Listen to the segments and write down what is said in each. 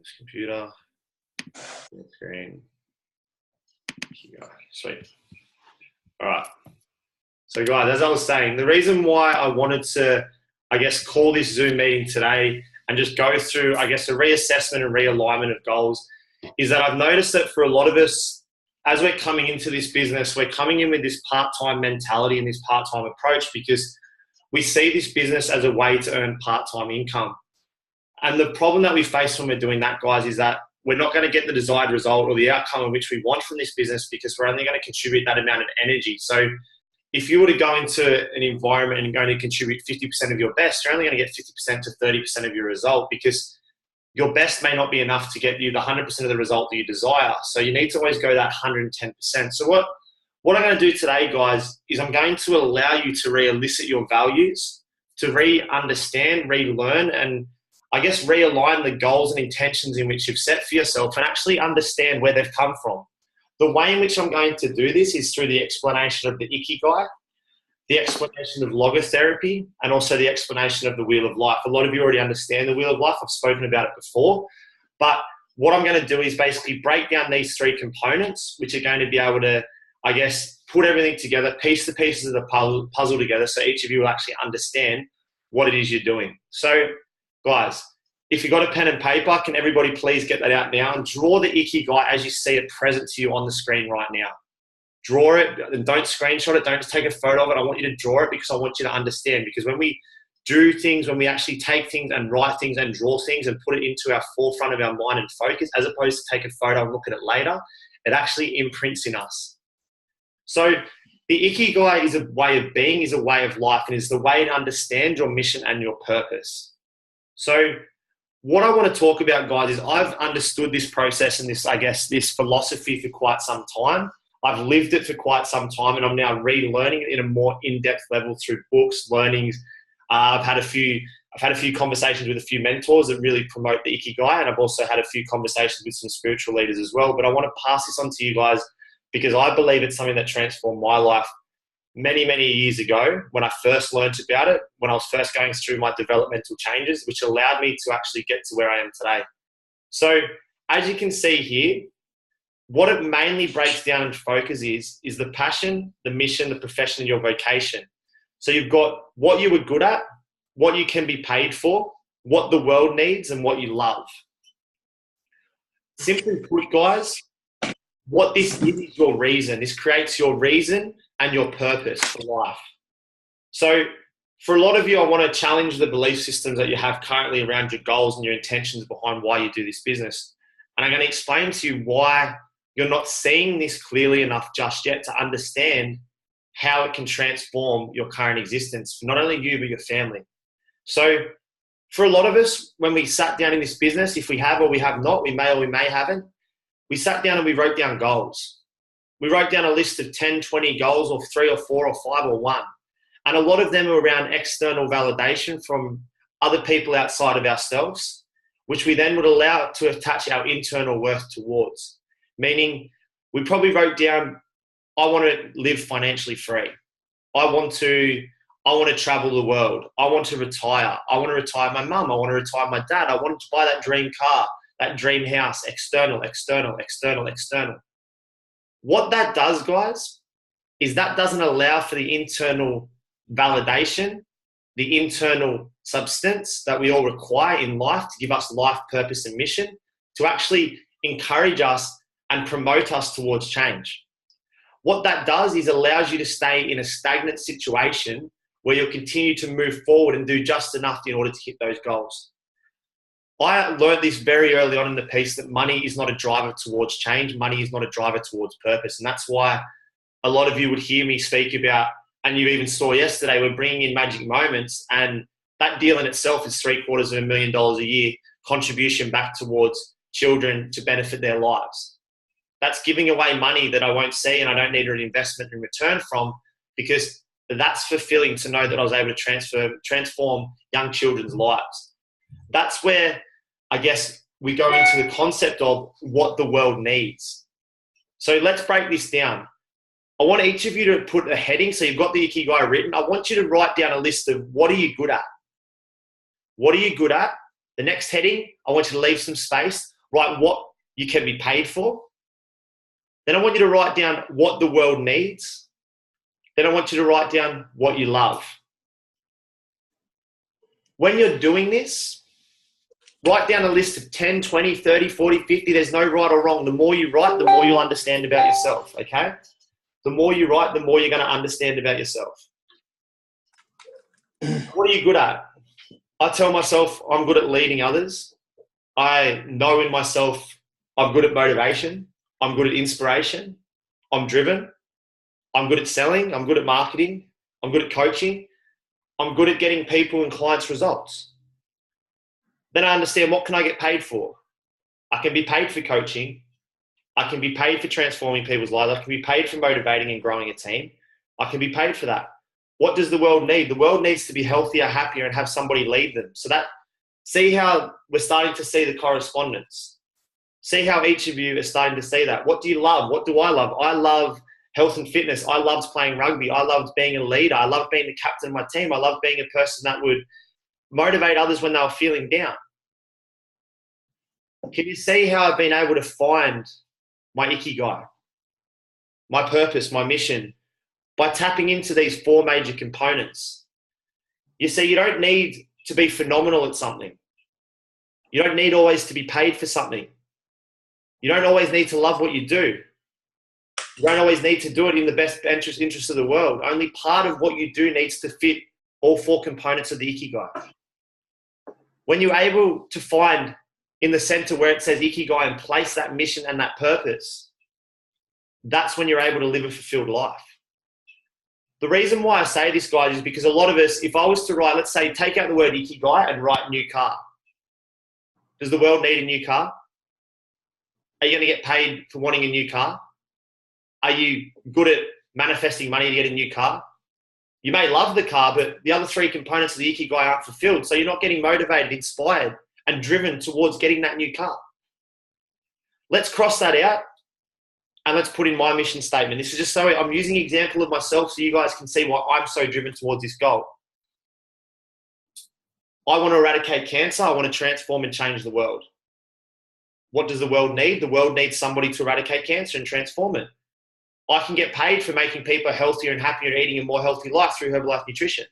this computer. Screen. Sweet. All right. So guys, as I was saying, the reason why I wanted to, I guess, call this Zoom meeting today and just go through, I guess, a reassessment and realignment of goals is that I've noticed that for a lot of us, as we're coming into this business, we're coming in with this part-time mentality and this part-time approach because we see this business as a way to earn part-time income. And the problem that we face when we're doing that, guys, is that we're not going to get the desired result or the outcome in which we want from this business because we're only going to contribute that amount of energy. So if you were to go into an environment and going to contribute 50% of your best, you're only going to get 50% to 30% of your result because your best may not be enough to get you the 100% of the result that you desire. So you need to always go that 110%. So what I'm going to do today, guys, is I'm going to allow you to re-elicit your values, to re-understand, relearn, and I guess realign the goals and intentions in which you've set for yourself and actually understand where they've come from. The way in which I'm going to do this is through the explanation of the Ikigai, the explanation of logotherapy, and also the explanation of the Wheel of Life. A lot of you already understand the Wheel of Life. I've spoken about it before. But what I'm going to do is basically break down these three components, which are going to be able to, I guess, put everything together, piece the pieces of the puzzle together so each of you will actually understand what it is you're doing. So, guys, if you've got a pen and paper, can everybody please get that out now and draw the Ikigai as you see it present to you on the screen right now. Draw it and don't screenshot it. Don't just take a photo of it. I want you to draw it because I want you to understand. Because when we do things, when we actually take things and write things and draw things and put it into our forefront of our mind and focus, as opposed to take a photo and look at it later, it actually imprints in us. So the Ikigai is a way of being, is a way of life, and is the way to understand your mission and your purpose. So what I want to talk about, guys, is I've understood this process and this, I guess, this philosophy for quite some time. I've lived it for quite some time, and I'm now relearning it in a more in-depth level through books, learnings. I've had a few conversations with a few mentors that really promote the Ikigai, and I've also had a few conversations with some spiritual leaders as well. But I want to pass this on to you guys because I believe it's something that transformed my life many, many years ago when I first learned about it, when I was first going through my developmental changes, which allowed me to actually get to where I am today. So as you can see here, what it mainly breaks down and focus is the passion, the mission, the profession, and your vocation. So you've got what you were good at, what you can be paid for, what the world needs, and what you love. Simply put, guys, what this is your reason. This creates your reason and your purpose for life. So for a lot of you, I want to challenge the belief systems that you have currently around your goals and your intentions behind why you do this business. And I'm going to explain to you why you're not seeing this clearly enough just yet to understand how it can transform your current existence for not only you, but your family. So for a lot of us, when we sat down in this business, if we have or we have not, we may or we may haven't, we sat down and we wrote down goals. We wrote down a list of 10, 20 goals, or 3 or 4 or 5 or 1. And a lot of them are around external validation from other people outside of ourselves, which we then would allow to attach our internal worth towards. Meaning we probably wrote down, I want to live financially free. I want to travel the world. I want to retire. I want to retire my mum. I want to retire my dad. I want to buy that dream car, that dream house, external, external, external, external. What that does, guys, is that doesn't allow for the internal validation, the internal substance that we all require in life to give us life purpose and mission, to actually encourage us and promote us towards change. What that does is allows you to stay in a stagnant situation where you'll continue to move forward and do just enough in order to hit those goals. I learned this very early on in the piece that money is not a driver towards change. Money is not a driver towards purpose. And that's why a lot of you would hear me speak about, and you even saw yesterday, we're bringing in Magic Moments, and that deal in itself is $750,000 a year contribution back towards children to benefit their lives. That's giving away money that I won't see and I don't need an investment in return from, because that's fulfilling to know that I was able to transform young children's lives. That's where I guess we go into the concept of what the world needs. So let's break this down. I want each of you to put a heading. So you've got the Ikigai written. I want you to write down a list of what are you good at? What are you good at? The next heading, I want you to leave some space, write what you can be paid for. Then I want you to write down what the world needs. Then I want you to write down what you love. When you're doing this, write down a list of 10, 20, 30, 40, 50. There's no right or wrong. The more you write, the more you'll understand about yourself, okay? The more you write, the more you're going to understand about yourself. What are you good at? I tell myself I'm good at leading others. I know in myself I'm good at motivation. I'm good at inspiration. I'm driven. I'm good at selling. I'm good at marketing. I'm good at coaching. I'm good at getting people and clients results. Then I understand, what can I get paid for? I can be paid for coaching. I can be paid for transforming people's lives. I can be paid for motivating and growing a team. I can be paid for that. What does the world need? The world needs to be healthier, happier, and have somebody lead them. So that, see how we're starting to see the correspondence. See how each of you are starting to see that. What do you love? What do I love? I love health and fitness. I loved playing rugby. I loved being a leader. I loved being the captain of my team. I loved being a person that would motivate others when they were feeling down. Can you see how I've been able to find my ikigai, my purpose, my mission, by tapping into these four major components? You see, you don't need to be phenomenal at something. You don't need always to be paid for something. You don't always need to love what you do. You don't always need to do it in the best interest of the world. Only part of what you do needs to fit all four components of the ikigai. When you're able to find in the center where it says ikigai and place that mission and that purpose, that's when you're able to live a fulfilled life. The reason why I say this, guys, is because a lot of us, if I was to write, let's say, take out the word ikigai and write new car. Does the world need a new car? Are you going to get paid for wanting a new car? Are you good at manifesting money to get a new car? You may love the car, but the other three components of the ikigai aren't fulfilled. So you're not getting motivated, inspired, and driven towards getting that new car. Let's cross that out and let's put in my mission statement. This is just so I'm using an example of myself so you guys can see why I'm so driven towards this goal. I want to eradicate cancer. I want to transform and change the world. What does the world need? The world needs somebody to eradicate cancer and transform it. I can get paid for making people healthier and happier and eating a more healthy life through Herbalife Nutrition.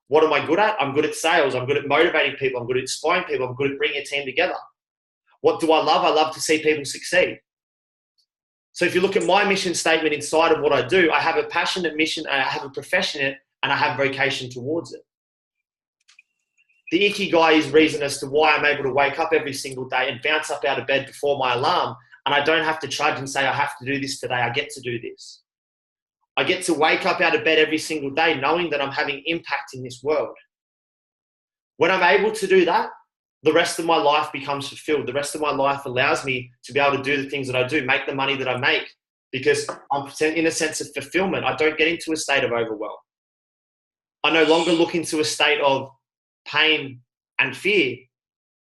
What am I good at? I'm good at sales. I'm good at motivating people. I'm good at inspiring people. I'm good at bringing a team together. What do I love? I love to see people succeed. So if you look at my mission statement inside of what I do, I have a passion, a mission, I have a profession in it, and I have vocation towards it. The ikigai is reason as to why I'm able to wake up every single day and bounce up out of bed before my alarm, and I don't have to trudge and say, I have to do this today. I get to do this. I get to wake up out of bed every single day knowing that I'm having impact in this world. When I'm able to do that, the rest of my life becomes fulfilled. The rest of my life allows me to be able to do the things that I do, make the money that I make, because I'm in a sense of fulfillment. I don't get into a state of overwhelm. I no longer look into a state of pain and fear.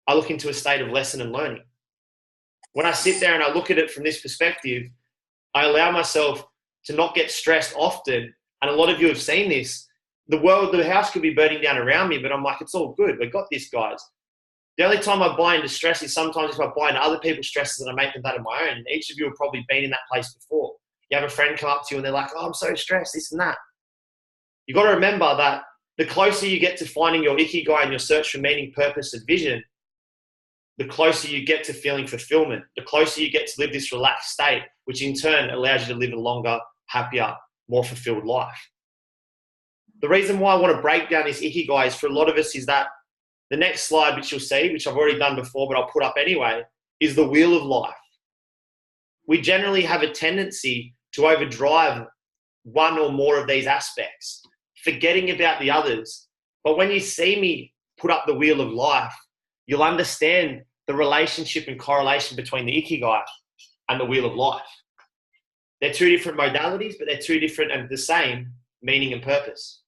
I look into a state of lesson and learning. When I sit there and I look at it from this perspective, I allow myself to not get stressed often. And a lot of you have seen this. The house could be burning down around me, but I'm like, it's all good. We've got this, guys. The only time I buy into stress is sometimes if I buy into other people's stresses and I make them that of my own. And each of you have probably been in that place before. You have a friend come up to you and they're like, oh, I'm so stressed, this and that. You've got to remember that the closer you get to finding your ikigai and your search for meaning, purpose, and vision, the closer you get to feeling fulfillment, the closer you get to live this relaxed state, which in turn allows you to live a longer, happier, more fulfilled life. The reason why I want to break down this ikigai is for a lot of us is that the next slide, which you'll see, which I've already done before, but I'll put up anyway, is the wheel of life. We generally have a tendency to overdrive one or more of these aspects, forgetting about the others. But when you see me put up the wheel of life, you'll understand the relationship and correlation between the ikigai and the wheel of life. They're two different modalities, but they're two different and the same meaning and purpose.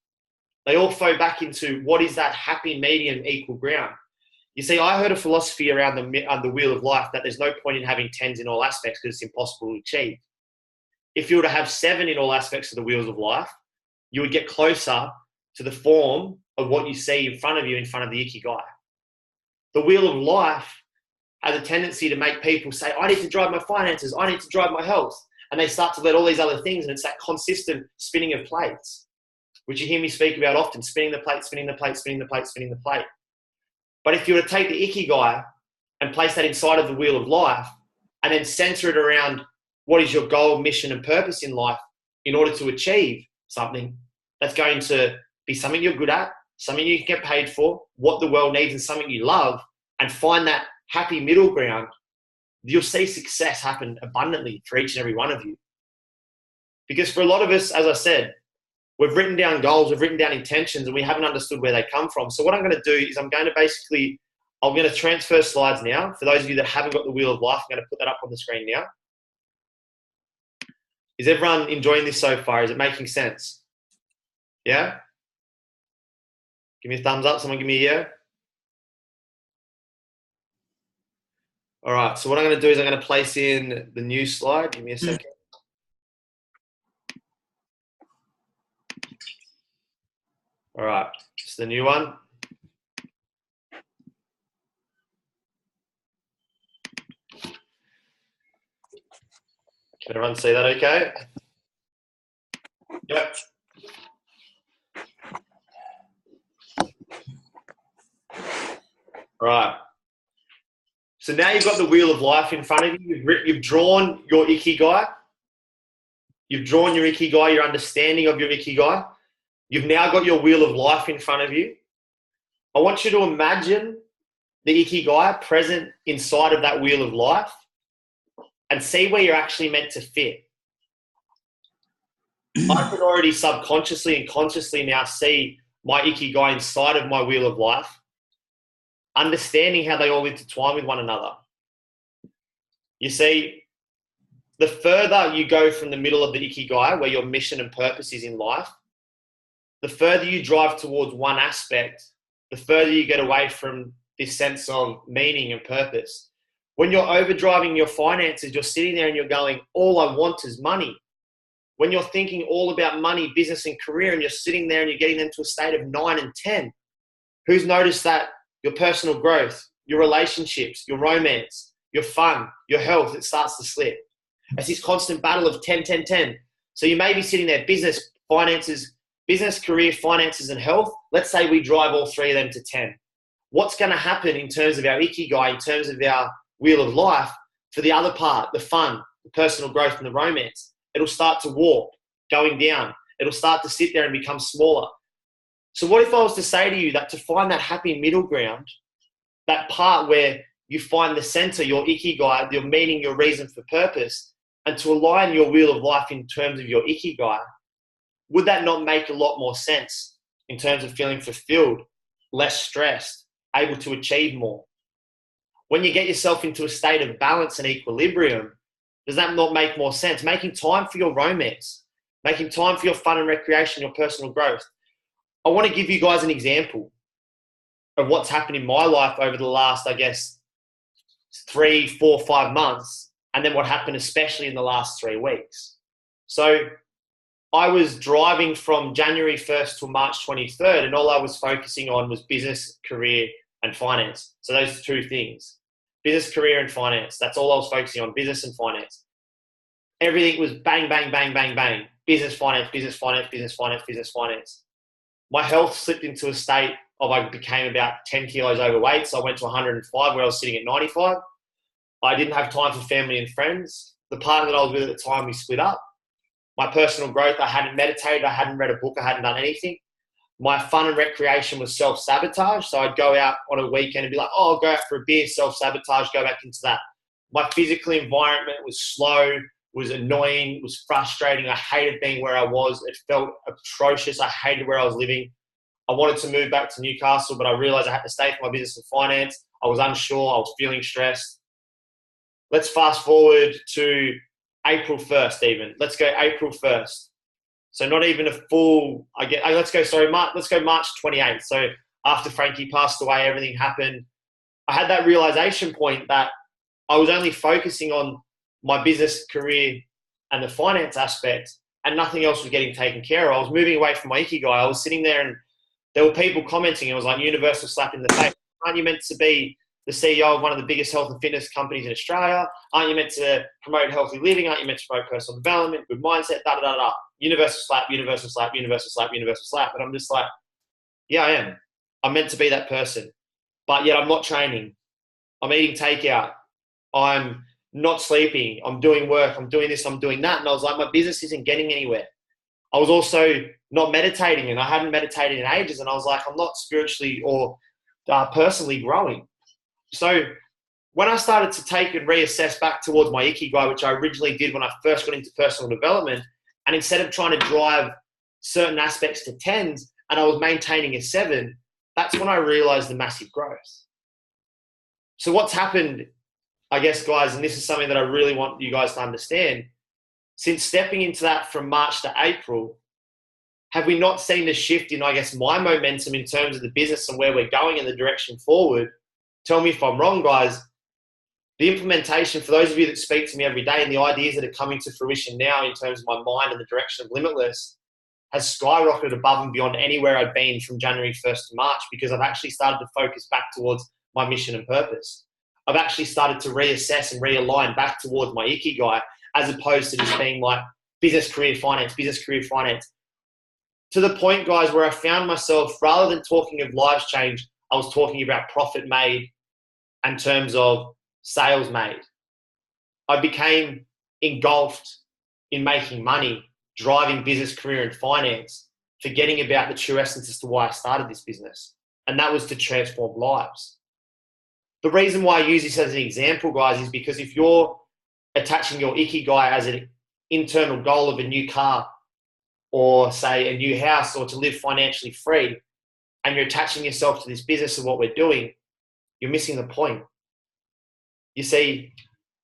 They all flow back into what is that happy medium equal ground. You see, I heard a philosophy around the wheel of life that there's no point in having 10s in all aspects because it's impossible to achieve. If you were to have 7 in all aspects of the wheels of life, you would get closer to the form of what you see in front of you, in front of the ikigai. the wheel of life has a tendency to make people say, I need to drive my finances, I need to drive my health. And they start to let all these other things, and it's that consistent spinning of plates, which you hear me speak about often, spinning the plate, spinning the plate, spinning the plate, spinning the plate. But if you were to take the Ikigai and place that inside of the wheel of life and then center it around what is your goal, mission, and purpose in life in order to achieve something that's going to be something you're good at, something you can get paid for, what the world needs, and something you love, and find that happy middle ground, you'll see success happen abundantly for each and every one of you. Because for a lot of us, as I said, we've written down goals, we've written down intentions, and we haven't understood where they come from. So what I'm going to do is I'm going to transfer slides now. For those of you that haven't got the wheel of life, I'm going to put that up on the screen now. Is everyone enjoying this so far? Is it making sense? Yeah? Give me a thumbs up. Someone give me a yeah. All right. So what I'm going to do is I'm going to place in the new slide. Give me a second. All right. It's the new one. Can everyone see that okay? Yep. All right. So now you've got the wheel of life in front of you. You've drawn your Ikigai. You've drawn your Ikigai, your understanding of your Ikigai. You've now got your wheel of life in front of you. I want you to imagine the Ikigai present inside of that wheel of life and see where you're actually meant to fit. I can already subconsciously and consciously now see my Ikigai inside of my wheel of life, understanding how they all intertwine with one another. You see, the further you go from the middle of the Ikigai, where your mission and purpose is in life, the further you drive towards one aspect, the further you get away from this sense of meaning and purpose. When you're overdriving your finances, you're sitting there and you're going, all I want is money. When you're thinking all about money, business, and career, and you're sitting there and you're getting them to a state of 9 and 10, who's noticed that your personal growth, your relationships, your romance, your fun, your health, it starts to slip? It's this constant battle of 10, 10, 10. So you may be sitting there, business, finances, business, career, finances, and health. Let's say we drive all three of them to 10. What's going to happen in terms of our Ikigai, in terms of our wheel of life, for the other part, the fun, the personal growth, and the romance? It'll start to warp, going down. It'll start to sit there and become smaller. So what if I was to say to you that to find that happy middle ground, that part where you find the center, your Ikigai, your meaning, your reason for purpose, and to align your wheel of life in terms of your Ikigai, would that not make a lot more sense in terms of feeling fulfilled, less stressed, able to achieve more? When you get yourself into a state of balance and equilibrium, does that not make more sense? Making time for your romance, making time for your fun and recreation, your personal growth. I want to give you guys an example of what's happened in my life over the last, 3, 4, 5 months, and then what happened especially in the last 3 weeks. So I was driving from January 1st to March 23rd, and all I was focusing on was business, career, and finance. So those 2 things, business, career, and finance. That's all I was focusing on, business and finance. Everything was bang, bang, bang, bang, bang. Business, finance, business, finance, business, finance, business, finance. My health slipped into a state of I became about 10 kilos overweight. So I went to 105 where I was sitting at 95. I didn't have time for family and friends. The partner that I was with at the time, we split up. My personal growth, I hadn't meditated, I hadn't read a book, I hadn't done anything. My fun and recreation was self-sabotage. So I'd go out on a weekend and be like, oh, I'll go out for a beer, self-sabotage, go back into that. My physical environment was slow, was annoying, was frustrating. I hated being where I was. It felt atrocious. I hated where I was living. I wanted to move back to Newcastle, but I realized I had to stay for my business and finance. I was unsure. I was feeling stressed. Let's fast forward to April 1st even. Let's go April 1st. So not even a full, let's go March 28th. So after Frankie passed away, everything happened. I had that realization point that I was only focusing on my business, career, and the finance aspect, and nothing else was getting taken care of. I was moving away from my Ikigai. I was sitting there and there were people commenting. It was like universal slap in the face. Aren't you meant to be the CEO of one of the biggest health and fitness companies in Australia? Aren't you meant to promote healthy living? Aren't you meant to promote personal development, good mindset, da da da da? Universal slap, universal slap, universal slap, universal slap. And I'm just like, yeah, I am. I'm meant to be that person. But yet I'm not training. I'm eating takeout. I'm not sleeping. I'm doing work. I'm doing this. I'm doing that. And I was like, my business isn't getting anywhere. I was also not meditating, and I hadn't meditated in ages. And I was like, I'm not spiritually or personally growing. So when I started to take and reassess back towards my Ikigai, which I originally did when I first got into personal development, and instead of trying to drive certain aspects to 10s and I was maintaining a 7, that's when I realized the massive growth. So what's happened, I guess, guys, and this is something that I really want you guys to understand, since stepping into that from March to April, have we not seen the shift in, I guess, my momentum in terms of the business and where we're going and the direction forward? Tell me if I'm wrong, guys. The implementation, for those of you that speak to me every day, and the ideas that are coming to fruition now in terms of my mind and the direction of Limitless, has skyrocketed above and beyond anywhere I've been from January 1st to March, because I've actually started to focus back towards my mission and purpose. I've actually started to reassess and realign back towards my Ikigai, as opposed to just being like business, career, finance, to the point, guys, where I found myself, rather than talking of lives change, I was talking about profit made in terms of sales made. I became engulfed in making money, driving business, career, and finance, forgetting about the true essence as to why I started this business. And that was to transform lives. The reason why I use this as an example, guys, is because if you're attaching your Ikigai as an internal goal of a new car, or say a new house, or to live financially free, and you're attaching yourself to this business of what we're doing, you're missing the point. You see,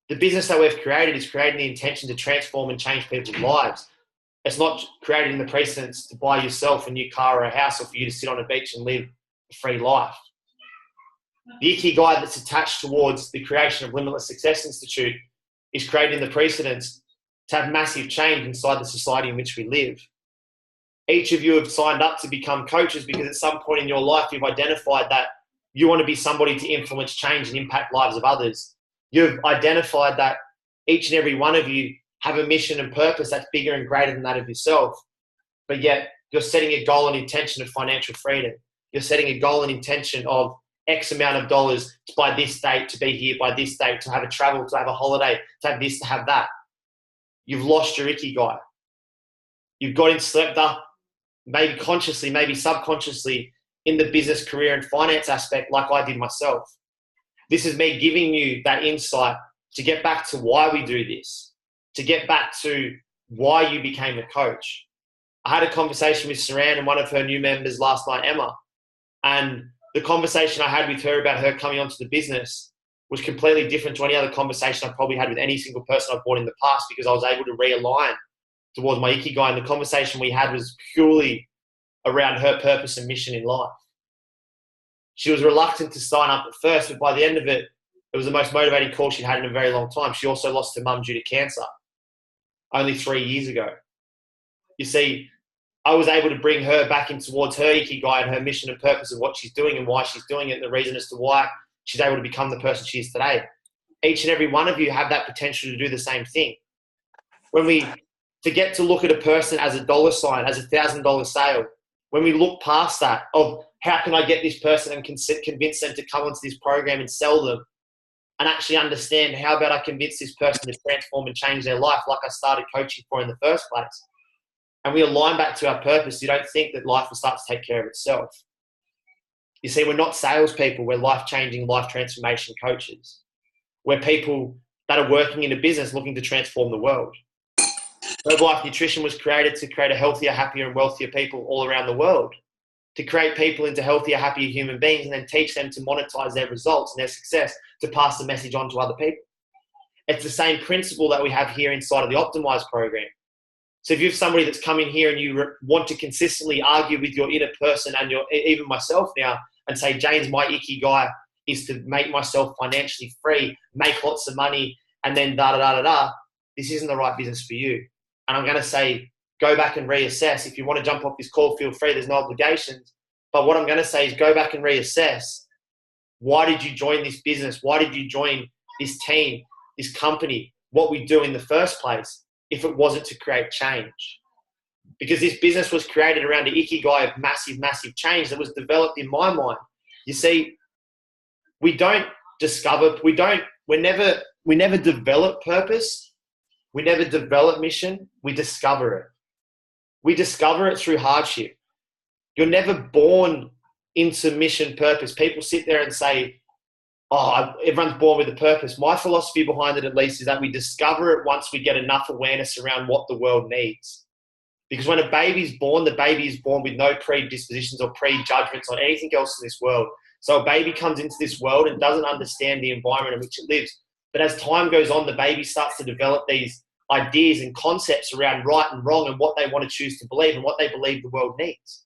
the business that we've created is creating the intention to transform and change people's lives. It's not creating the precedence to buy yourself a new car or a house, or for you to sit on a beach and live a free life. The Ikigai that's attached towards the creation of Limitless Success Institute is creating the precedence to have massive change inside the society in which we live. Each of you have signed up to become coaches because at some point in your life you've identified that you want to be somebody to influence change and impact lives of others. You've identified that each and every one of you have a mission and purpose that's bigger and greater than that of yourself. But yet you're setting a goal and intention of financial freedom. You're setting a goal and intention of X amount of dollars by this date, to be here by this date, to have a travel, to have a holiday, to have this, to have that. You've lost your Ikigai. You've got slept up, maybe consciously, maybe subconsciously, in the business, career, and finance aspect, like I did myself. This is me giving you that insight to get back to why we do this, to get back to why you became a coach. I had a conversation with Saran and one of her new members last night, Emma, and the conversation I had with her about her coming onto the business was completely different to any other conversation I've probably had with any single person I've brought in the past, because I was able to realign towards my Ikigai. And the conversation we had was purely around her purpose and mission in life. She was reluctant to sign up at first, but by the end of it, it was the most motivating call she'd had in a very long time. She also lost her mum due to cancer only 3 years ago. You see, I was able to bring her back in towards her Ikigai and her mission and purpose of what she's doing and why she's doing it, and the reason as to why she's able to become the person she is today. Each and every one of you have that potential to do the same thing. When we forget to look at a person as a dollar sign, as $1,000 sale, when we look past that of how can I get this person and convince them to come onto this program and sell them, and actually understand how about I convince this person to transform and change their life like I started coaching for in the first place. And we align back to our purpose, you don't think that life will start to take care of itself. You see, we're not salespeople, we're life-changing, life transformation coaches. We're people that are working in a business looking to transform the world. Herbalife Nutrition was created to create a healthier, happier, and wealthier people all around the world, to create people into healthier, happier human beings, and then teach them to monetize their results and their success to pass the message on to other people. It's the same principle that we have here inside of the Optimize program. So if you have somebody that's come in here and you want to consistently argue with your inner person and even myself now and say, James, my Ikigai is to make myself financially free, make lots of money, and then da-da-da-da-da, this isn't the right business for you. And I'm going to say, go back and reassess. If you want to jump off this call, feel free. There's no obligations. But what I'm going to say is go back and reassess Why did you join this business? Why did you join this team, this company, what we do in the first place, if it wasn't to create change? Because this business was created around an ikigai of massive, massive change that was developed in my mind. You see, we don't discover, we never develop purpose. We never develop mission. We discover it. We discover it through hardship. You're never born into mission purpose. People sit there and say, oh, everyone's born with a purpose. My philosophy behind it, at least, is that we discover it once we get enough awareness around what the world needs. Because when a baby's born, the baby is born with no predispositions or prejudgments on anything else in this world. So a baby comes into this world and doesn't understand the environment in which it lives. But as time goes on, the baby starts to develop these ideas and concepts around right and wrong and what they want to choose to believe and what they believe the world needs.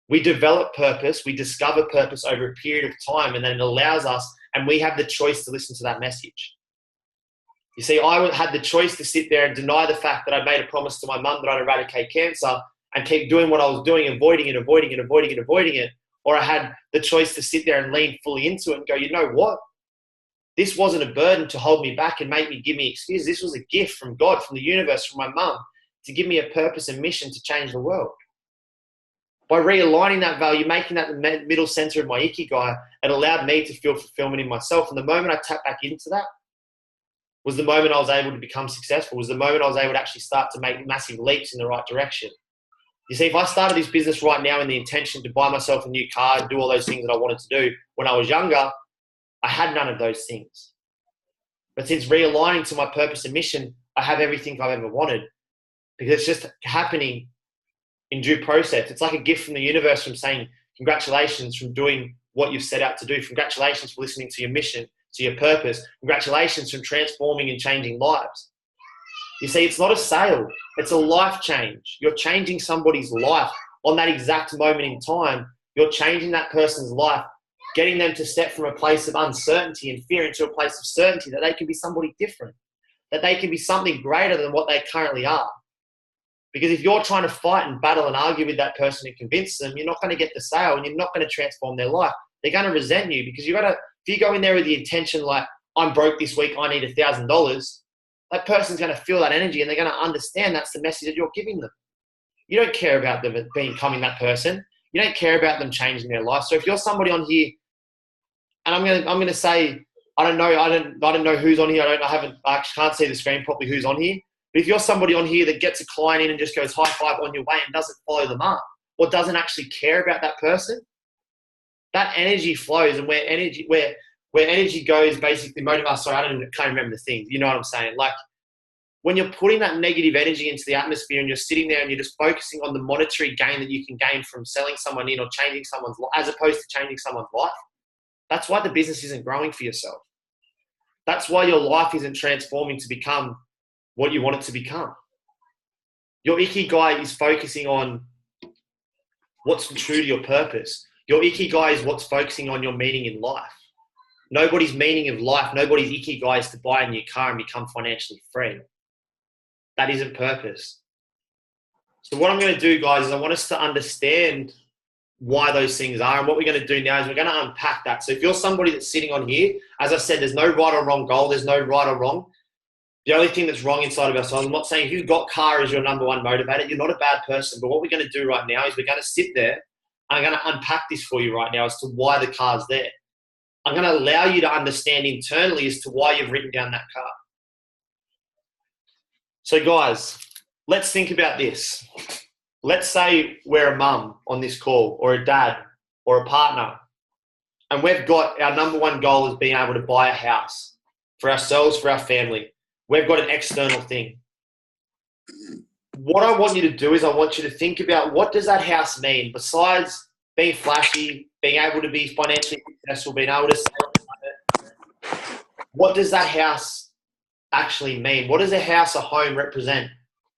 We develop purpose, we discover purpose over a period of time, and then it allows us, and we have the choice to listen to that message. You see, I had the choice to sit there and deny the fact that I made a promise to my mum that I'd eradicate cancer and keep doing what I was doing, avoiding it. Or I had the choice to sit there and lean fully into it and go, you know what? This wasn't a burden to hold me back and make me give me excuses. This was a gift from God, from the universe, from my mum, to give me a purpose and mission to change the world. By realigning that value, making that the middle center of my ikigai, it allowed me to feel fulfillment in myself. And the moment I tapped back into that was the moment I was able to become successful, was the moment I was able to actually start to make massive leaps in the right direction. You see, if I started this business right now in the intention to buy myself a new car and do all those things that I wanted to do when I was younger, I had none of those things. But since realigning to my purpose and mission, I have everything I've ever wanted, because it's just happening in due process. It's like a gift from the universe, from saying, congratulations from doing what you've set out to do. Congratulations for listening to your mission, to your purpose. Congratulations from transforming and changing lives. You see, it's not a sale. It's a life change. You're changing somebody's life on that exact moment in time. You're changing that person's life, getting them to step from a place of uncertainty and fear into a place of certainty that they can be somebody different, that they can be something greater than what they currently are. Because if you're trying to fight and battle and argue with that person and convince them, you're not going to get the sale and you're not going to transform their life. They're going to resent you, because if you go in there with the intention like, I'm broke this week, I need $1,000, that person's going to feel that energy and they're going to understand that's the message that you're giving them. You don't care about them becoming that person. You don't care about them changing their life. So if you're somebody on here, and I'm going to say, I don't know who's on here. I can't see the screen properly who's on here. But if you're somebody on here that gets a client in and just goes high five on your way and doesn't follow them up, or doesn't actually care about that person, that energy flows, and where energy goes, basically sorry, I can't remember the thing. You know what I'm saying? Like, when you're putting that negative energy into the atmosphere and you're sitting there and you're just focusing on the monetary gain that you can gain from selling someone in or changing someone's life, as opposed to changing someone's life, that's why the business isn't growing for yourself. That's why your life isn't transforming to become what you want it to become. Your ikigai is focusing on what's true to your purpose. Your ikigai is what's focusing on your meaning in life. Nobody's meaning of life, nobody's ikigai is to buy a new car and become financially free. That isn't purpose. So what I'm going to do, guys, is I want us to understand why those things are. And what we're going to do now is we're going to unpack that. So if you're somebody that's sitting on here, as I said, there's no right or wrong goal. There's no right or wrong. The only thing that's wrong inside of ourselves, I'm not saying you've got car as your number one motivator. You're not a bad person. But what we're going to do right now is we're going to sit there and I'm going to unpack this for you right now as to why the car's there. I'm going to allow you to understand internally as to why you've written down that car. So guys, let's think about this. Let's say we're a mum on this call, or a dad, or a partner, and we've got our number one goal is being able to buy a house for ourselves, for our family. We've got an external thing. What I want you to do is I want you to think about, what does that house mean besides being flashy, being able to be financially successful, being able to sell it. What does that house actually mean? What does a house, a home represent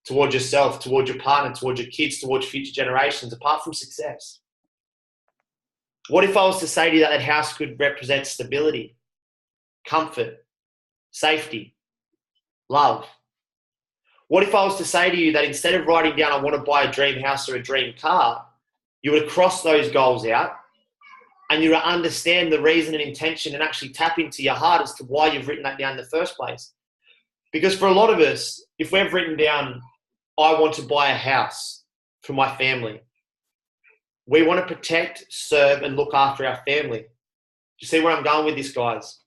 towards yourself, towards your partner, towards your kids, towards future generations, apart from success? What if I was to say to you that that house could represent stability, comfort, safety, love? What if I was to say to you that instead of writing down, I want to buy a dream house or a dream car, you would cross those goals out and you understand the reason and intention and actually tap into your heart as to why you've written that down in the first place. Because for a lot of us, if we've written down, I want to buy a house for my family, we want to protect, serve, and look after our family. You see where I'm going with this, guys?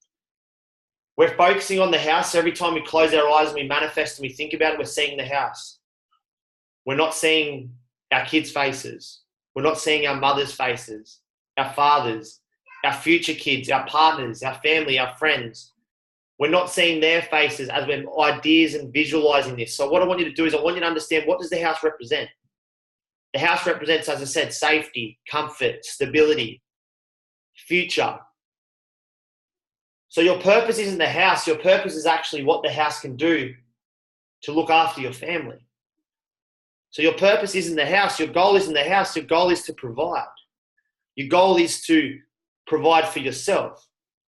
We're focusing on the house. Every time we close our eyes and we manifest and we think about it, we're seeing the house. We're not seeing our kids' faces. We're not seeing our mothers' faces, our fathers, our future kids, our partners, our family, our friends. We're not seeing their faces as we're ideas and visualizing this. So what I want you to do is I want you to understand, what does the house represent? The house represents, as I said, safety, comfort, stability, future. So your purpose isn't the house. Your purpose is actually what the house can do to look after your family. So your purpose isn't the house. Your goal isn't the house. Your goal is to provide. Your goal is to provide for yourself,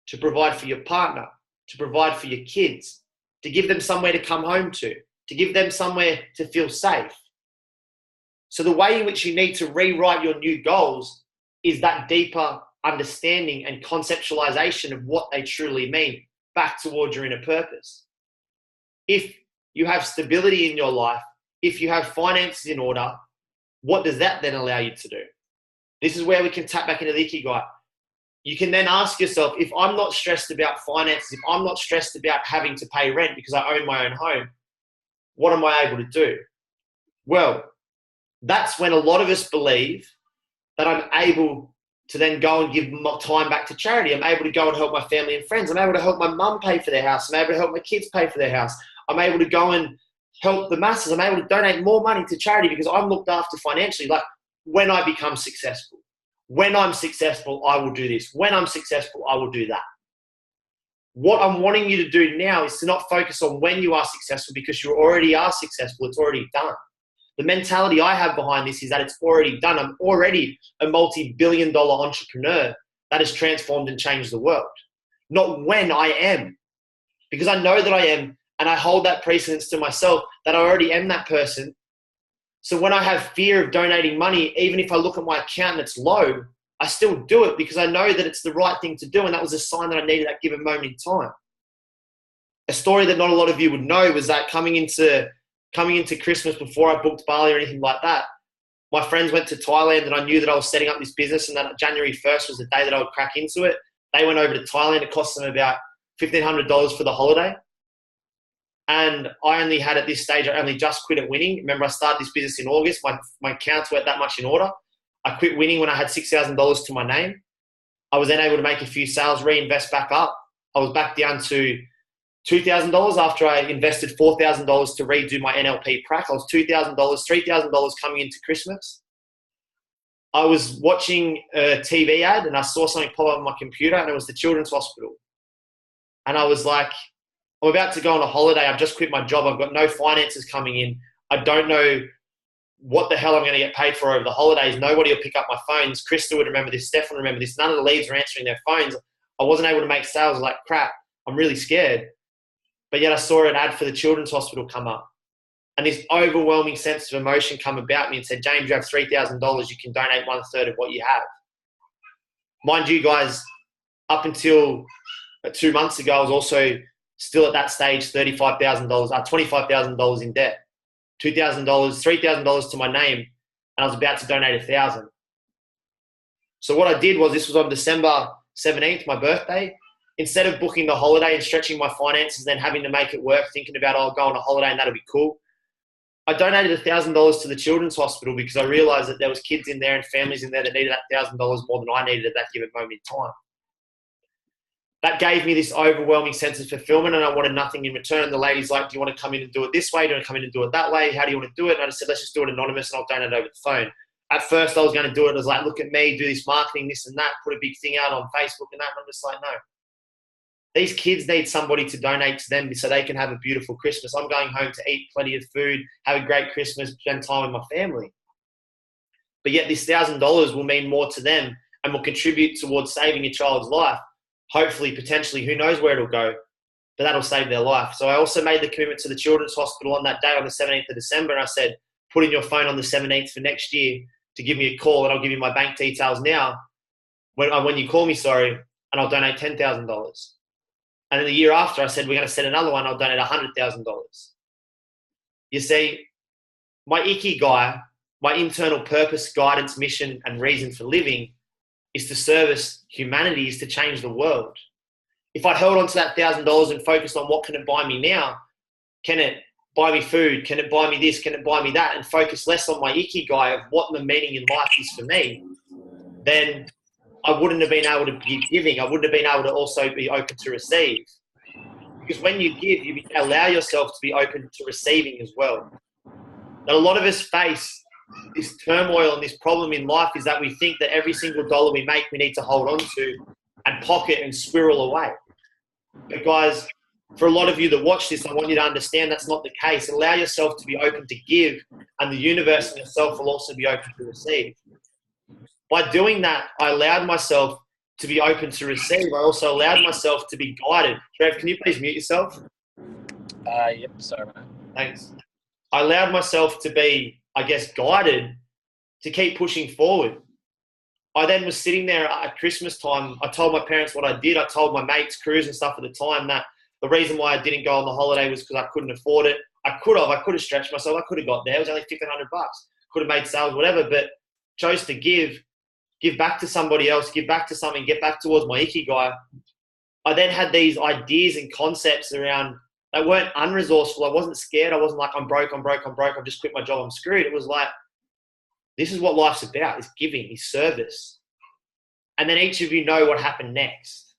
to provide for your partner, to provide for your kids, to give them somewhere to come home to give them somewhere to feel safe. So the way in which you need to rewrite your new goals is that deeper understanding and conceptualization of what they truly mean back towards your inner purpose. If you have stability in your life, if you have finances in order, what does that then allow you to do? This is where we can tap back into the Ikigai. You can then ask yourself, if I'm not stressed about finances, if I'm not stressed about having to pay rent because I own my own home, what am I able to do? Well, that's when a lot of us believe that I'm able to then go and give my time back to charity. I'm able to go and help my family and friends. I'm able to help my mum pay for their house. I'm able to help my kids pay for their house. I'm able to go and help the masses. I'm able to donate more money to charity because I'm looked after financially. Like, when I become successful, when I'm successful, I will do this. When I'm successful, I will do that. What I'm wanting you to do now is to not focus on when you are successful, because you already are successful. It's already done. The mentality I have behind this is that it's already done. I'm already a multi-billion-dollar entrepreneur that has transformed and changed the world. Not when I am, because I know that I am, and I hold that precedence to myself that I already am that person. So when I have fear of donating money, even if I look at my account and it's low, I still do it because I know that it's the right thing to do, and that was a sign that I needed at that given moment in time. A story that not a lot of you would know was that coming into Christmas, before I booked Bali or anything like that, my friends went to Thailand, and I knew that I was setting up this business and that January 1st was the day that I would crack into it. They went over to Thailand. It cost them about $1,500 for the holiday. And I only had, at this stage, I only just quit at winning. Remember, I started this business in August. My accounts weren't that much in order. I quit winning when I had $6,000 to my name. I was then able to make a few sales, reinvest back up. I was back down to $2,000 after I invested $4,000 to redo my NLP prac. I was $2,000, $3,000 coming into Christmas. I was watching a TV ad and I saw something pop up on my computer, and it was the Children's Hospital. And I was like, I'm about to go on a holiday. I've just quit my job. I've got no finances coming in. I don't know what the hell I'm going to get paid for over the holidays. Nobody will pick up my phones. Krista would remember this. Stefan would remember this. None of the leads were answering their phones. I wasn't able to make sales. I was like, crap, I'm really scared. But yet I saw an ad for the Children's Hospital come up. And this overwhelming sense of emotion come about me and said, James, you have $3,000. You can donate 1/3 of what you have. Mind you, guys, up until 2 months ago, I was also still at that stage, $25,000 in debt. $2,000, $3,000 to my name, and I was about to donate $1,000. So what I did was, this was on December 17th, my birthday. Instead of booking the holiday and stretching my finances, then having to make it work, thinking about, I'll go on a holiday and that'll be cool, I donated $1,000 to the Children's Hospital because I realized that there was kids in there and families in there that needed that $1,000 more than I needed at that given moment in time. That gave me this overwhelming sense of fulfillment, and I wanted nothing in return. And the lady's like, do you want to come in and do it this way? Do you want to come in and do it that way? How do you want to do it? And I just said, let's just do it anonymous and I'll donate over the phone. At first I was going to do it. I was like, look at me, do this marketing, this and that, put a big thing out on Facebook and that. And I'm just like, no. These kids need somebody to donate to them so they can have a beautiful Christmas. I'm going home to eat plenty of food, have a great Christmas, spend time with my family. But yet this $1,000 will mean more to them and will contribute towards saving a child's life. Hopefully, potentially, who knows where it'll go, but that'll save their life. So I also made the commitment to the Children's Hospital on that day, on the 17th of December, and I said, put in your phone on the 17th for next year to give me a call, and I'll give you my bank details now. when you call me, sorry, and I'll donate $10,000. And then the year after, I said, we're going to set another one. I'll donate $100,000. You see, my ikigai, my internal purpose, guidance, mission, and reason for living is to service humanity, is to change the world. If I held on to that $1,000 and focused on what can it buy me now, can it buy me food? Can it buy me this? Can it buy me that? And focus less on my ikigai of what the meaning in life is for me, then I wouldn't have been able to be giving. I wouldn't have been able to also be open to receive. Because when you give, you allow yourself to be open to receiving as well. And a lot of us face this turmoil and this problem in life is that we think that every single dollar we make, we need to hold on to and pocket and squirrel away. But guys, for a lot of you that watch this, I want you to understand that's not the case. Allow yourself to be open to give, and the universe and yourself will also be open to receive. By doing that, I allowed myself to be open to receive. I also allowed myself to be guided. Trev, can you please mute yourself? Yep, sorry, mate. Thanks. I allowed myself to be, I guess, guided to keep pushing forward. I then was sitting there at Christmas time. I told my parents what I did. I told my mates, crews and stuff at the time that the reason why I didn't go on the holiday was because I couldn't afford it. I could have stretched myself. I could have got there. It was only $1,500. Could have made sales, whatever, but chose to give back to somebody else, give back to something, get back towards my ikigai. I then had these ideas and concepts around that weren't unresourceful. I wasn't scared. I wasn't like, I'm broke. I've just quit my job. I'm screwed. It was like, this is what life's about, is giving, is service. And then each of you know what happened next.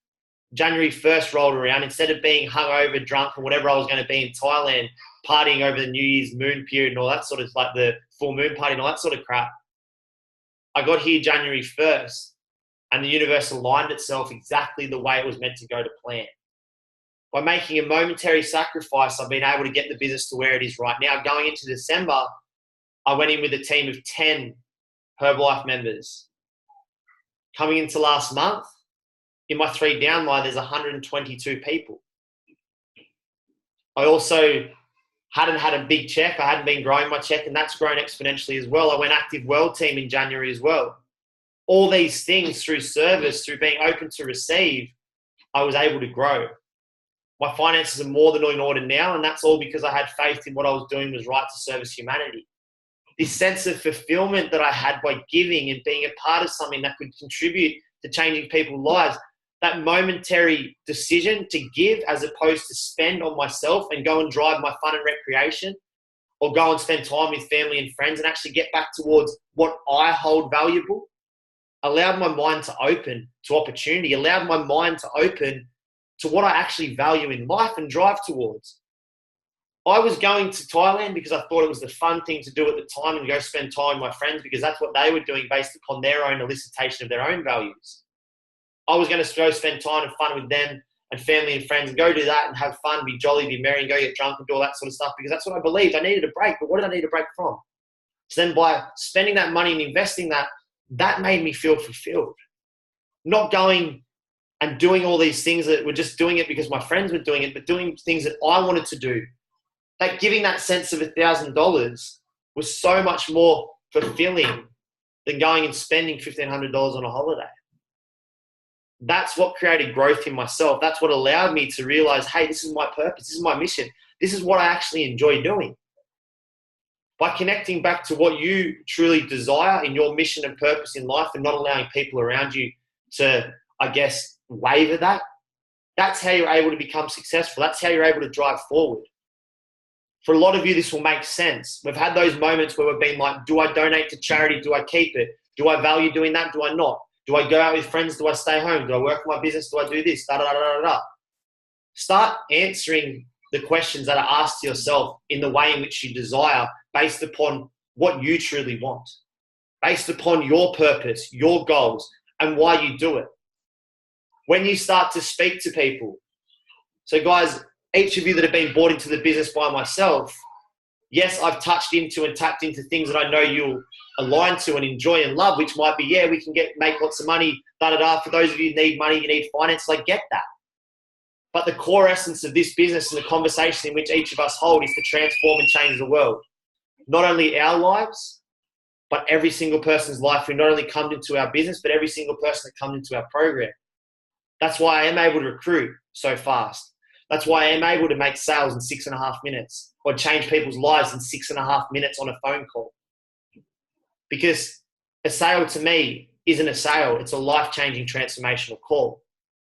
January 1st rolled around. Instead of being hungover, drunk, and whatever I was going to be in Thailand, partying over the New Year's moon period and all that sort of, like the full moon party and all that sort of crap, I got here January 1st and the universe aligned itself exactly the way it was meant to go to plan. By making a momentary sacrifice, I've been able to get the business to where it is right now. Going into December, I went in with a team of 10 Herbalife members. Coming into last month, in my 3 downline, there's 122 people. I also hadn't had a big check. I hadn't been growing my check, and that's grown exponentially as well. I went active world team in January as well. All these things through service, through being open to receive, I was able to grow. My finances are more than in order now, and that's all because I had faith in what I was doing was right to service humanity. This sense of fulfillment that I had by giving and being a part of something that could contribute to changing people's lives, that momentary decision to give as opposed to spend on myself and go and drive my fun and recreation, or go and spend time with family and friends and actually get back towards what I hold valuable, allowed my mind to open to opportunity, allowed my mind to open to what I actually value in life and drive towards. I was going to Thailand because I thought it was the fun thing to do at the time and go spend time with my friends because that's what they were doing based upon their own elicitation of their own values. I was going to go spend time and fun with them and family and friends and go do that and have fun, be jolly, be merry, and go get drunk and do all that sort of stuff because that's what I believed. I needed a break, but what did I need a break from? So then by spending that money and investing that made me feel fulfilled. Not going and doing all these things that were just doing it because my friends were doing it, but doing things that I wanted to do. Like giving that sense of $1,000 was so much more fulfilling than going and spending $1,500 on a holiday. That's what created growth in myself. That's what allowed me to realize, hey, this is my purpose. This is my mission. This is what I actually enjoy doing. By connecting back to what you truly desire in your mission and purpose in life and not allowing people around you to, I guess, waver that, that's how you're able to become successful. That's how you're able to drive forward. For a lot of you, this will make sense. We've had those moments where we've been like, do I donate to charity? Do I keep it? Do I value doing that? Do I not? Do I go out with friends? Do I stay home? Do I work for my business? Do I do this? Da, da, da, da, da. Start answering the questions that are asked to yourself in the way in which you desire based upon what you truly want, based upon your purpose, your goals, and why you do it. When you start to speak to people, so guys, each of you that have been brought into the business by myself, yes, I've touched into and tapped into things that I know you'll align to and enjoy and love, which might be, yeah, we can make lots of money, da-da-da. For those of you who need money, you need finance, I get that. But the core essence of this business and the conversation in which each of us hold is to transform and change the world. Not only our lives, but every single person's life who not only comes into our business, but every single person that comes into our program. That's why I am able to recruit so fast. That's why I am able to make sales in 6.5 minutes or change people's lives in 6.5 minutes on a phone call. Because a sale to me isn't a sale. It's a life-changing transformational call.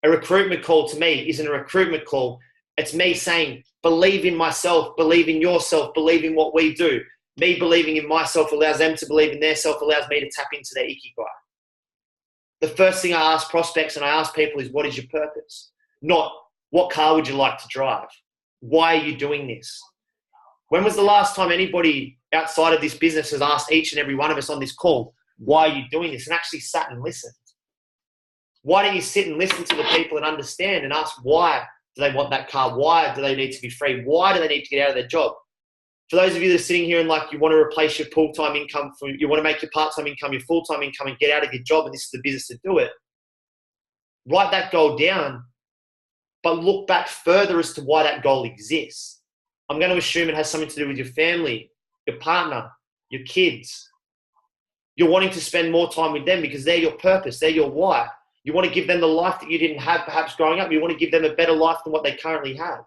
A recruitment call to me isn't a recruitment call. It's me saying, believe in myself, believe in yourself, believe in what we do. Me believing in myself allows them to believe in their self, allows me to tap into their ikigai. The first thing I ask prospects and I ask people is, what is your purpose? Not, what car would you like to drive? Why are you doing this? When was the last time anybody outside of this business has asked each and every one of us on this call, why are you doing this? And actually sat and listened. Why don't you sit and listen to the people and understand and ask, why do they want that car? Why do they need to be free? Why do they need to get out of their job? For those of you that are sitting here and like you want to replace your full-time income, you want to make your part-time income your full-time income and get out of your job, and this is the business to do it, write that goal down, but look back further as to why that goal exists. I'm going to assume it has something to do with your family, your partner, your kids. You're wanting to spend more time with them because they're your purpose, they're your why. You want to give them the life that you didn't have perhaps growing up. You want to give them a better life than what they currently have.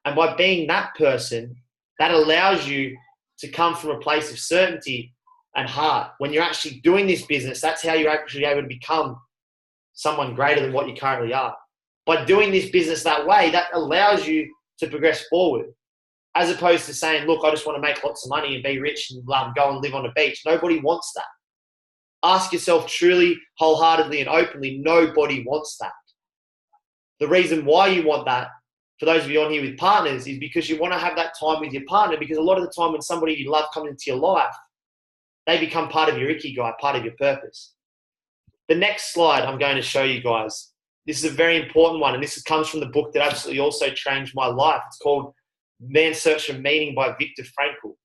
And by being that person, that allows you to come from a place of certainty and heart. When you're actually doing this business, that's how you're actually able to become someone greater than what you currently are. By doing this business that way, that allows you to progress forward. As opposed to saying, look, I just want to make lots of money and be rich and go and live on the beach. Nobody wants that. Ask yourself truly, wholeheartedly and openly, nobody wants that. The reason why you want that, for those of you on here with partners, is because you want to have that time with your partner, because a lot of the time when somebody you love comes into your life, they become part of your ikigai, part of your purpose. The next slide I'm going to show you guys, this is a very important one, and this comes from the book that absolutely also changed my life. It's called Man's Search for Meaning by Viktor Frankl.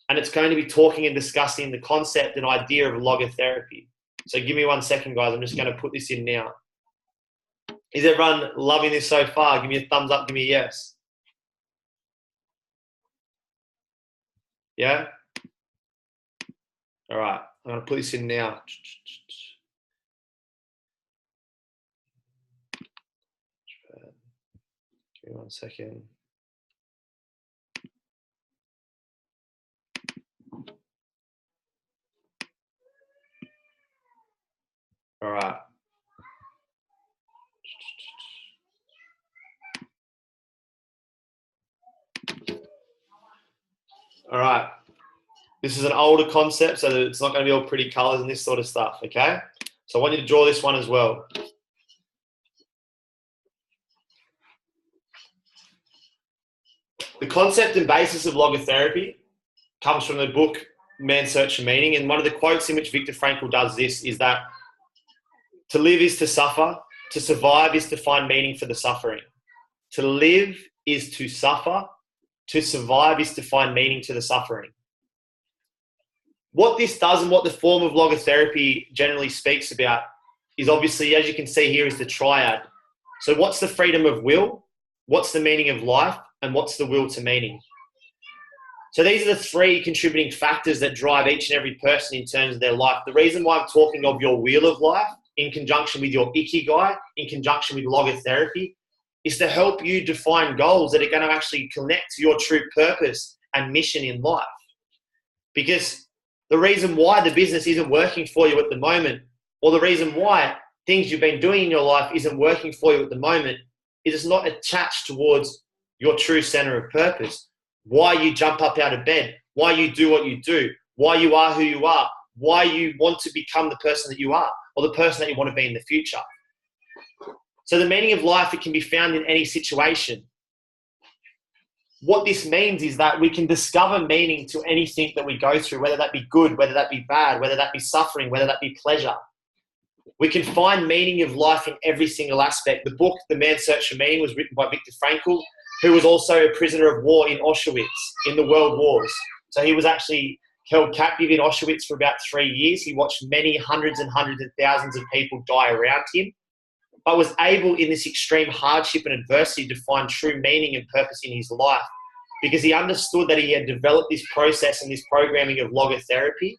And it's going to be talking and discussing the concept and idea of logotherapy. So give me 1 second, guys. I'm just going to put this in now. Is everyone loving this so far? Give me a thumbs up. Give me a yes. Yeah? All right. I'm going to put this in now. Give me 1 second. All right. All right. This is an older concept, so that it's not going to be all pretty colors and this sort of stuff, okay? So I want you to draw this one as well. The concept and basis of logotherapy comes from the book Man's Search for Meaning, and one of the quotes in which Viktor Frankl does this is that to live is to suffer, to survive is to find meaning for the suffering. To live is to suffer, to survive is to find meaning to the suffering. What this does and what the form of logotherapy generally speaks about is obviously, as you can see here, is the triad. So what's the freedom of will? What's the meaning of life? And what's the will to meaning? So these are the three contributing factors that drive each and every person in terms of their life. The reason why I'm talking of your wheel of life in conjunction with your ikigai, in conjunction with logotherapy, is to help you define goals that are going to actually connect to your true purpose and mission in life. Because the reason why the business isn't working for you at the moment, or the reason why things you've been doing in your life isn't working for you at the moment, is it's not attached towards your true center of purpose. Why you jump up out of bed, why you do what you do, why you are who you are, why you want to become the person that you are, or the person that you want to be in the future. So the meaning of life, it can be found in any situation. What this means is that we can discover meaning to anything that we go through, whether that be good, whether that be bad, whether that be suffering, whether that be pleasure. We can find meaning of life in every single aspect. The book, The Man's Search for Meaning, was written by Viktor Frankl, who was also a prisoner of war in Auschwitz in the World Wars. So he was actually held captive in Auschwitz for about 3 years. He watched many hundreds and thousands of people die around him, but was able in this extreme hardship and adversity to find true meaning and purpose in his life because he understood that he had developed this process and this programming of logotherapy,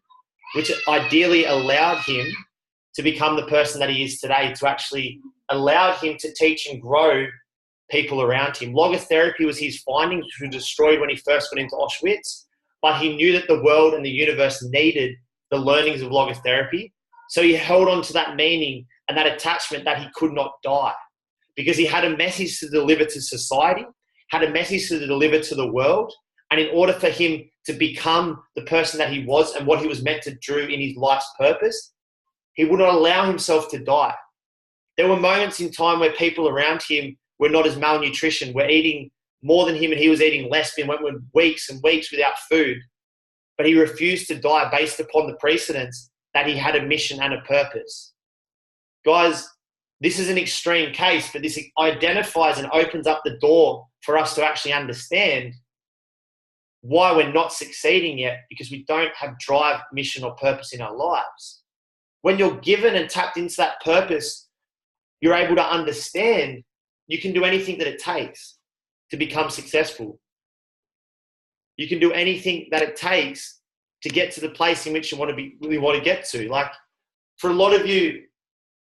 which ideally allowed him to become the person that he is today, to actually allow him to teach and grow people around him. Logotherapy was his finding, which was destroyed when he first went into Auschwitz, but he knew that the world and the universe needed the learnings of logotherapy. So he held on to that meaning and that attachment that he could not die, because he had a message to deliver to society, had a message to deliver to the world. And in order for him to become the person that he was and what he was meant to do in his life's purpose, he would not allow himself to die. There were moments in time where people around him were not as malnutrition, were eating more than him and he was eating less, and went with weeks and weeks without food. But he refused to die based upon the precedence that he had a mission and a purpose. Guys, this is an extreme case, but this identifies and opens up the door for us to actually understand why we're not succeeding yet, because we don't have drive, mission, or purpose in our lives. When you're given and tapped into that purpose, you're able to understand you can do anything that it takes to become successful. You can do anything that it takes to get to the place in which you really want to get to. Like, for a lot of you,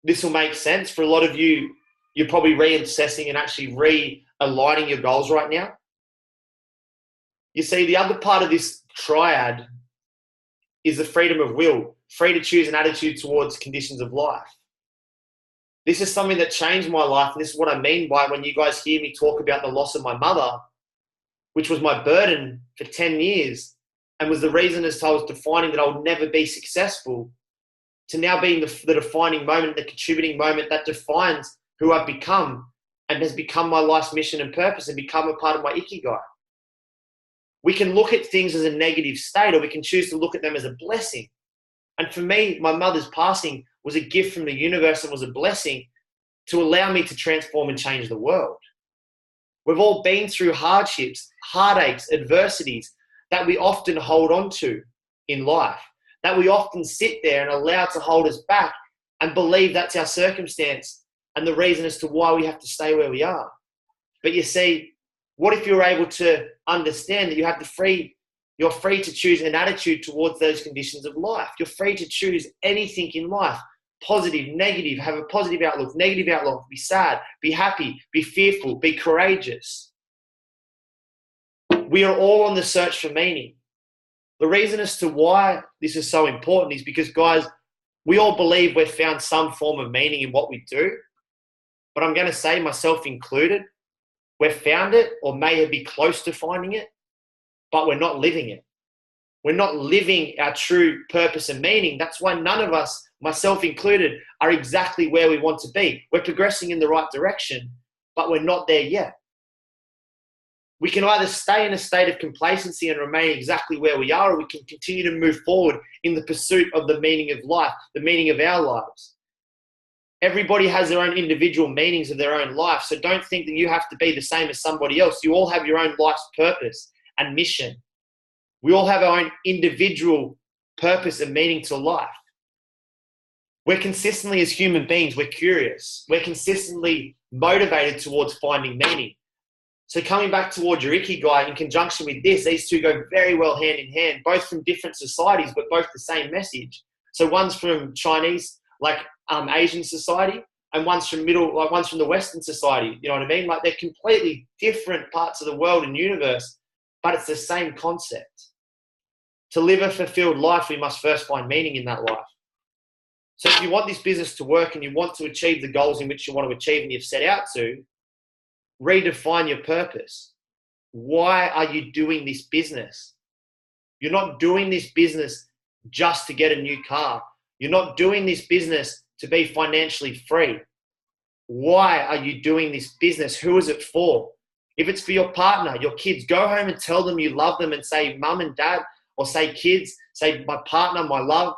this will make sense. For a lot of you, you're probably reassessing and actually realigning your goals right now. You see, the other part of this triad is the freedom of will, free to choose an attitude towards conditions of life. This is something that changed my life, and this is what I mean by when you guys hear me talk about the loss of my mother, which was my burden for 10 years and was the reason as to I was defining that I would never be successful, to now being the defining moment, the contributing moment that defines who I've become and has become my life's mission and purpose and become a part of my ikigai. We can look at things as a negative state, or we can choose to look at them as a blessing. And for me, my mother's passing was a gift from the universe and was a blessing to allow me to transform and change the world. We've all been through hardships, heartaches, adversities that we often hold on to in life, that we often sit there and allow to hold us back and believe that's our circumstance and the reason as to why we have to stay where we are. But you see, what if you're able to understand that you're free to choose an attitude towards those conditions of life? You're free to choose anything in life, positive, negative, have a positive outlook, negative outlook, be sad, be happy, be fearful, be courageous. We are all on the search for meaning. The reason as to why this is so important is because, guys, we all believe we've found some form of meaning in what we do. But I'm going to say, myself included, we've found it or may be close to finding it, but we're not living it. We're not living our true purpose and meaning. That's why none of us, myself included, are exactly where we want to be. We're progressing in the right direction, but we're not there yet. We can either stay in a state of complacency and remain exactly where we are, or we can continue to move forward in the pursuit of the meaning of life, the meaning of our lives. Everybody has their own individual meanings of their own life, so don't think that you have to be the same as somebody else. You all have your own life's purpose and mission. We all have our own individual purpose and meaning to life. We're consistently, as human beings, we're curious. We're consistently motivated towards finding meaning. So coming back towards your ikigai in conjunction with this, these two go very well hand in hand, both from different societies, but both the same message. So one's from Chinese, Asian society, and one's from the Western society. You know what I mean? They're completely different parts of the world and universe, but it's the same concept. To live a fulfilled life, we must first find meaning in that life. So if you want this business to work and you want to achieve the goals in which you want to achieve and you've set out to, redefine your purpose. Why are you doing this business? You're not doing this business just to get a new car. You're not doing this business to be financially free. Why are you doing this business? Who is it for? If it's for your partner, your kids, go home and tell them you love them and say, Mum and Dad, or say kids, say my partner, my love,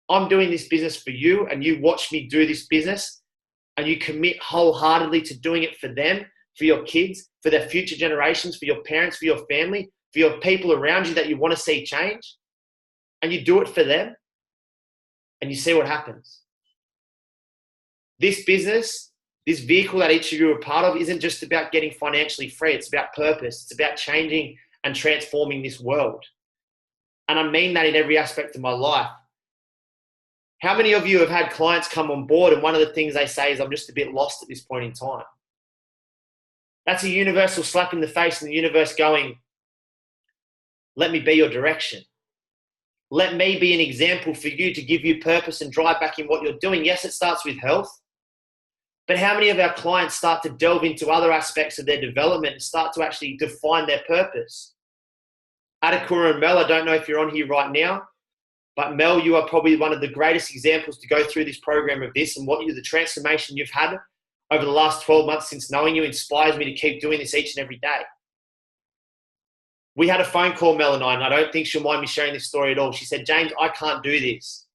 I'm doing this business for you, and you watch me do this business, and you commit wholeheartedly to doing it for them, for your kids, for their future generations, for your parents, for your family, for your people around you that you want to see change, and you do it for them, and you see what happens. This business, this vehicle that each of you are part of, isn't just about getting financially free. It's about purpose. It's about changing and transforming this world. And I mean that in every aspect of my life. How many of you have had clients come on board and one of the things they say is, I'm just a bit lost at this point in time? That's a universal slap in the face and the universe going, let me be your direction. Let me be an example for you to give you purpose and drive back in what you're doing. Yes, it starts with health. But how many of our clients start to delve into other aspects of their development and start to actually define their purpose? Adakura and Mel, I don't know if you're on here right now, but Mel, you are probably one of the greatest examples to go through this program of this, and the transformation you've had over the last 12 months since knowing you inspires me to keep doing this each and every day. We had a phone call, Mel and I don't think she'll mind me sharing this story at all. She said, James, I can't do this.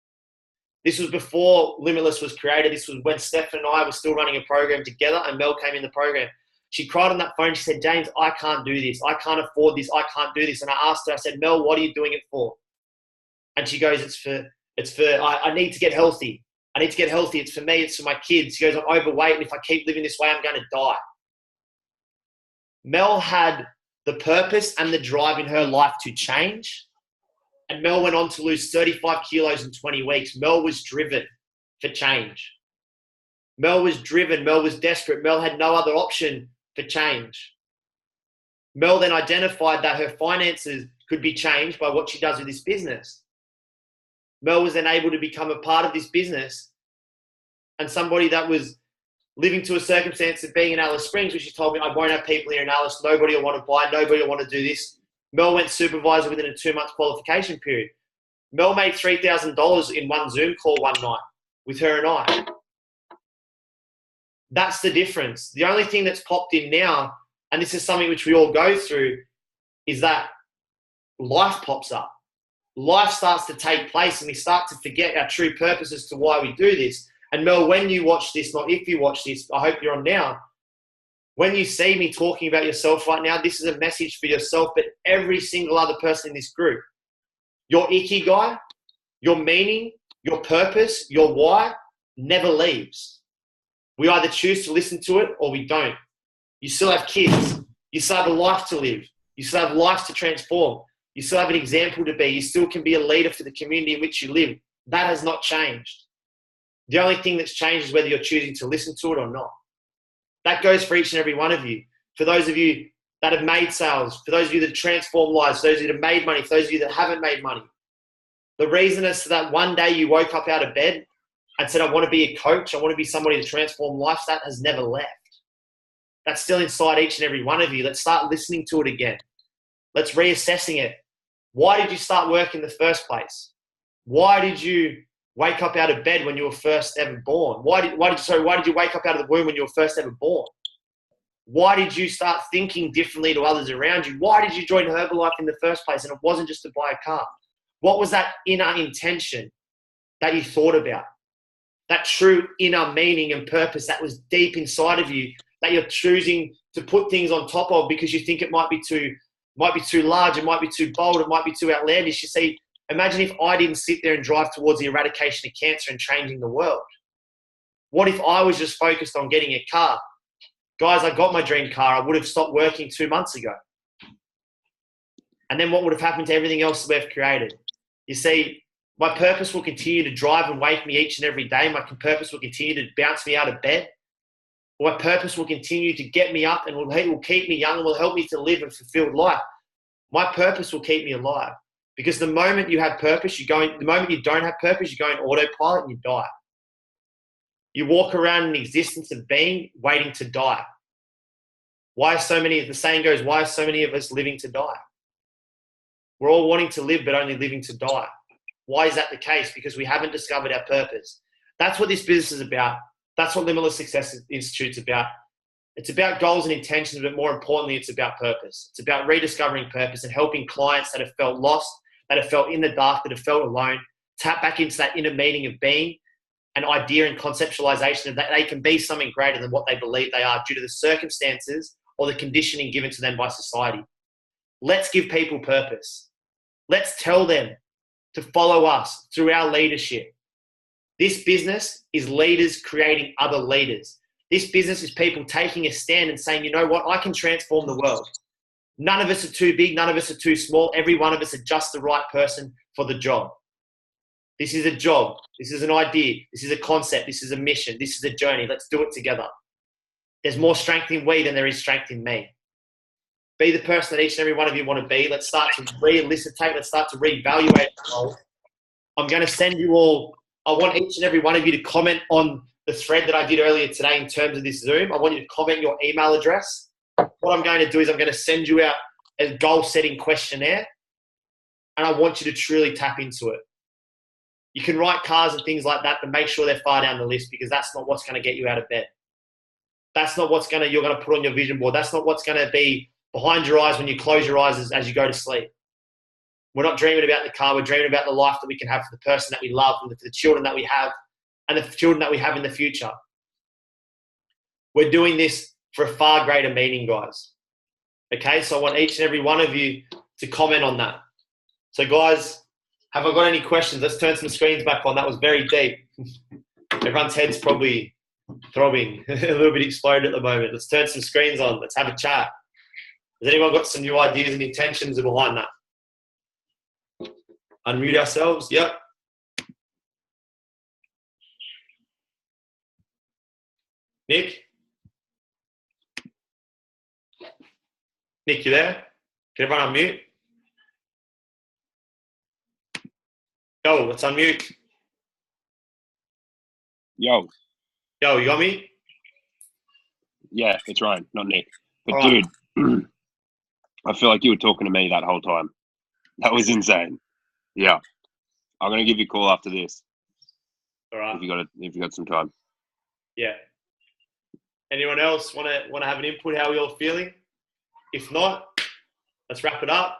This was before Limitless was created. This was when Steph and I were still running a program together and Mel came in the program. She cried on that phone. She said, James, I can't do this. I can't afford this. I can't do this. And I asked her, I said, Mel, what are you doing it for? And she goes, I need to get healthy. I need to get healthy. It's for me. It's for my kids. She goes, I'm overweight. And if I keep living this way, I'm going to die. Mel had the purpose and the drive in her life to change. And Mel went on to lose 35 kilos in 20 weeks. Mel was driven for change. Mel was driven. Mel was desperate. Mel had no other option for change. Mel then identified that her finances could be changed by what she does with this business. Mel was then able to become a part of this business and somebody that was living to a circumstance of being in Alice Springs, which she told me, I won't have people here in Alice. Nobody will want to buy. Nobody will want to do this. Mel went supervisor within a 2-month qualification period. Mel made $3,000 in one Zoom call one night with her and I. That's the difference. The only thing that's popped in now, and this is something which we all go through, is that life pops up. Life starts to take place and we start to forget our true purpose as to why we do this. And Mel, when you watch this, not if you watch this, I hope you're on now. When you see me talking about yourself right now, this is a message for yourself, but every single other person in this group. Your ikigai, your meaning, your purpose, your why never leaves. We either choose to listen to it or we don't. You still have kids. You still have a life to live. You still have lives to transform. You still have an example to be. You still can be a leader for the community in which you live. That has not changed. The only thing that's changed is whether you're choosing to listen to it or not. That goes for each and every one of you. For those of you that have made sales, for those of you that transform lives, for those of you that have made money, for those of you that haven't made money. The reason is that one day you woke up out of bed and said, I want to be a coach, I want to be somebody to transform lives, that has never left. That's still inside each and every one of you. Let's start listening to it again. Let's reassessing it. Why did you start work in the first place? Why did you wake up out of bed when you were first ever born? Why did you wake up out of the womb when you were first ever born? Why did you start thinking differently to others around you? Why did you join Herbalife in the first place? And it wasn't just to buy a car. What was that inner intention that you thought about? That true inner meaning and purpose that was deep inside of you that you're choosing to put things on top of because you think it might be too large, it might be too bold, it might be too outlandish. You see, imagine if I didn't sit there and drive towards the eradication of cancer and changing the world. What if I was just focused on getting a car? Guys, I got my dream car. I would have stopped working 2 months ago. And then what would have happened to everything else we've created? You see, my purpose will continue to drive and wake me each and every day. My purpose will continue to bounce me out of bed. My purpose will continue to get me up and will keep me young and will help me to live a fulfilled life. My purpose will keep me alive. Because the moment you have purpose, the moment you don't have purpose, you go in autopilot and you die. You walk around in existence of being, waiting to die. The saying goes, why are so many of us living to die? We're all wanting to live, but only living to die. Why is that the case? Because we haven't discovered our purpose. That's what this business is about. That's what Limitless Success Institute's about. It's about goals and intentions, but more importantly, it's about purpose. It's about rediscovering purpose and helping clients that have felt lost, that have felt in the dark, that have felt alone, tap back into that inner meaning of being, an idea and conceptualization of that they can be something greater than what they believe they are due to the circumstances or the conditioning given to them by society. Let's give people purpose. Let's tell them to follow us through our leadership. This business is leaders creating other leaders. This business is people taking a stand and saying, you know what, I can transform the world. None of us are too big. None of us are too small. Every one of us are just the right person for the job. This is a job. This is an idea. This is a concept. This is a mission. This is a journey. Let's do it together. There's more strength in we than there is strength in me. Be the person that each and every one of you want to be. Let's start to re-elicitate. Let's start to reevaluate the goal. I'm going to send you all, I want each and every one of you to comment on the thread that I did earlier today in terms of this Zoom. I want you to comment your email address. What I'm going to do is I'm going to send you out a goal-setting questionnaire, and I want you to truly tap into it. You can write cards and things like that, but make sure they're far down the list, because that's not what's going to get you out of bed. That's not what's you're going to put on your vision board. That's not what's going to be behind your eyes when you close your eyes as you go to sleep. We're not dreaming about the car. We're dreaming about the life that we can have for the person that we love and for the children that we have and the children that we have in the future. We're doing this for a far greater meaning, guys. Okay, so I want each and every one of you to comment on that. So, guys, have I got any questions? Let's turn some screens back on. That was very deep. Everyone's head's probably throbbing, a little bit exploded at the moment. Let's turn some screens on. Let's have a chat. Has anyone got some new ideas and intentions behind that? Unmute ourselves. Yep. Nick? Nick, you there? Can everyone unmute? Yo, let's unmute. Yo, you got me? Yeah, it's Ryan, not Nick. But all dude, right. I feel like you were talking to me that whole time. That was insane. Yeah. I'm gonna give you a call after this. All right. If you got some time. Yeah. Anyone else want to have an input? How are we all feeling? If not, let's wrap it up.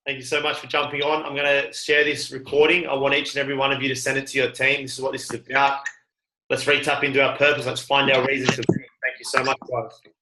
Thank you so much for jumping on. I'm going to share this recording. I want each and every one of you to send it to your team. This is what this is about. Let's re-tap into our purpose. Let's find our reasons to be. Thank you so much, guys.